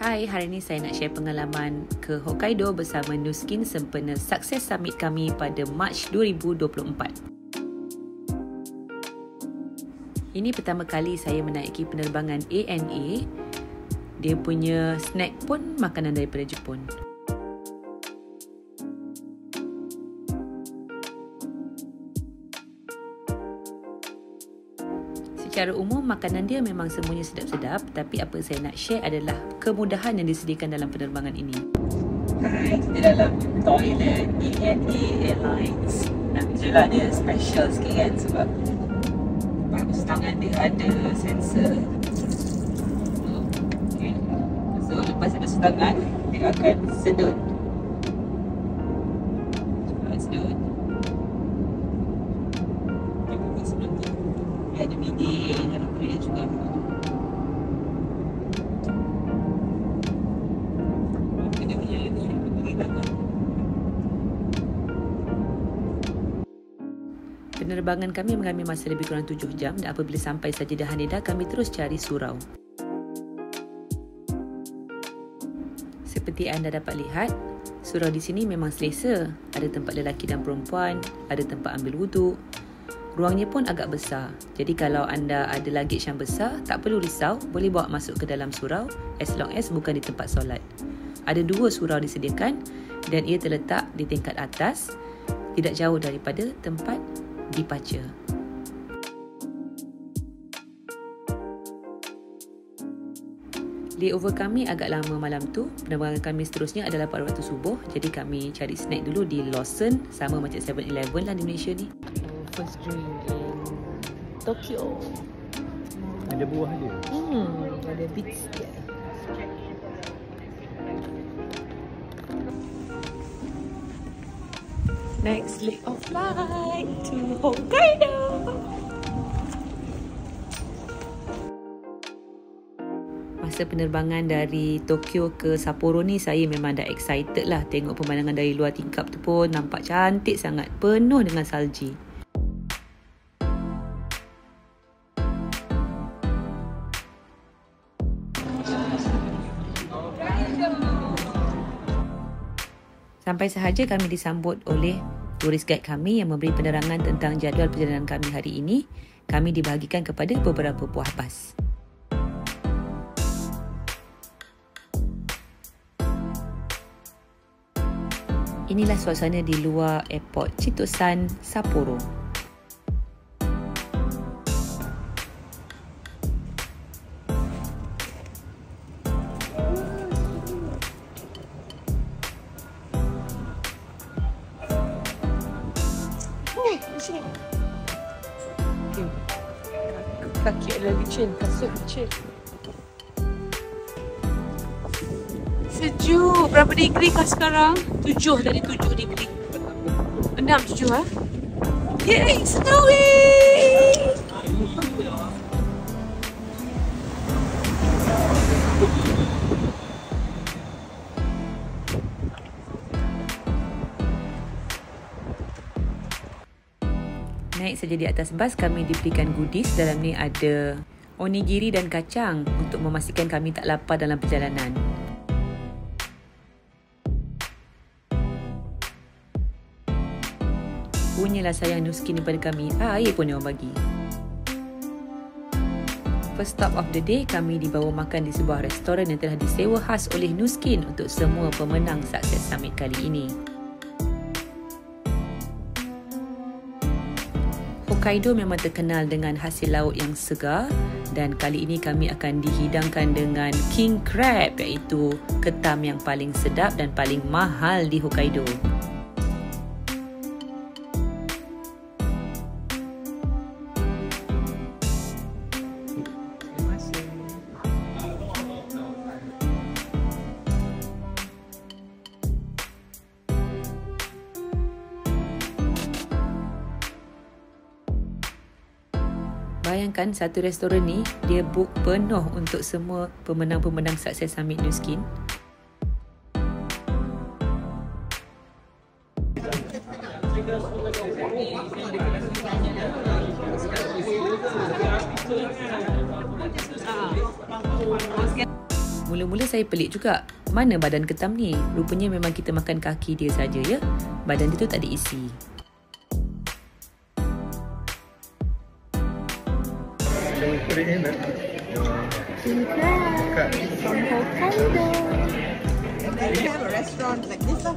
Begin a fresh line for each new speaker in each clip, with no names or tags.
Hai, hari ini saya nak share pengalaman ke Hokkaido bersama Nuskin sempena Success Summit kami pada Mac 2024. Ini pertama kali saya menaiki penerbangan ANA. Dia punya snack pun makanan daripada Jepun. Secara umum, makanan dia memang semuanya sedap-sedap, tapi apa saya nak share adalah kemudahan yang disediakan dalam penerbangan ini.
Hai, di dalam toilet ANA Airlines. Alhamdulillah dia special sikit kan sebab bagus tangan dia ada sensor. Okay. So lepas ada tangan, dia akan sedut. Sedut. Dia buka sebelum tu. Dia ada bidet dalam toilet juga. Dia punya ni tangan.
Penerbangan kami mengambil masa lebih kurang 7 jam dan apabila sampai Sajedah Haneda, kami terus cari surau. Seperti anda dapat lihat, surau di sini memang selesa. Ada tempat lelaki dan perempuan, ada tempat ambil wuduk. Ruangnya pun agak besar. Jadi kalau anda ada luggage yang besar, tak perlu risau, boleh bawa masuk ke dalam surau as long as bukan di tempat solat. Ada 2 surau disediakan dan ia terletak di tingkat atas, tidak jauh daripada tempat departure. Layover kami agak lama malam tu. Penerbangan kami seterusnya adalah pada waktu subuh. Jadi kami cari snack dulu di Lawson, sama macam 7-Eleven lah di Malaysia ni. First drink in Tokyo.
Ada buah dia.
Ada bits dia. Next leg of flight to Hokkaido. Masa penerbangan dari Tokyo ke Sapporo ni, saya memang dah excited lah. Tengok pemandangan dari luar tingkap tu pun nampak cantik sangat, penuh dengan salji. Sampai sahaja kami disambut oleh turis guide kami yang memberi penerangan tentang jadual perjalanan kami hari ini. Kami dibahagikan kepada beberapa buah bas. Inilah suasana di luar airport Chittosan, Sapporo.
Kaki adalah licin, kasut licin. Sejuk. Berapa degree kah sekarang? 7 dari 7 degree. 6, 7 lah. Yay, snowing!
Naik saja di atas bas, kami diberikan goodies. Dalam ni ada onigiri dan kacang untuk memastikan kami tak lapar dalam perjalanan. Punyalah sayang Nuskin daripada kami, air pun dia orang bagi. First stop of the day, kami dibawa makan di sebuah restoran yang telah disewa khas oleh Nuskin untuk semua pemenang Success Summit kali ini. Hokkaido memang terkenal dengan hasil laut yang segar dan kali ini kami akan dihidangkan dengan king crab, iaitu ketam yang paling sedap dan paling mahal di Hokkaido. Bayangkan satu restoran ni dia book penuh untuk semua pemenang-pemenang Success Summit Nuskin. Mula-mula saya pelik juga, mana badan ketam ni? Rupanya memang kita makan kaki dia saja ya. Badan dia tu tak ada isi.
So we put it in it.
King crab from Hokkaido.
They have a restaurant like this.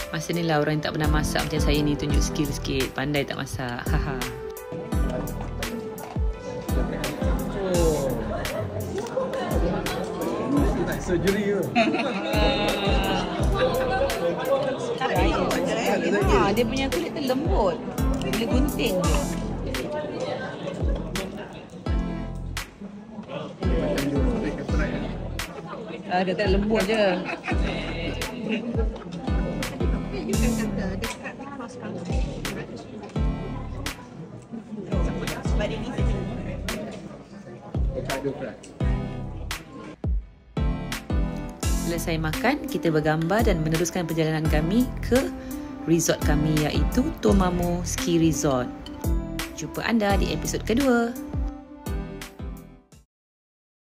Masa ni lah orang yang tak pernah masak macam saya ni tunjuk skill sikit. Pandai tak masak. Haha.
Like surgery ke?
Dia punya kulit tu lembut. Boleh gunting je. Dia tak lembut je. Selesai makan, kita bergambar dan meneruskan perjalanan kami ke resort kami iaitu Tomamu Ski Resort. Jumpa anda di episod kedua.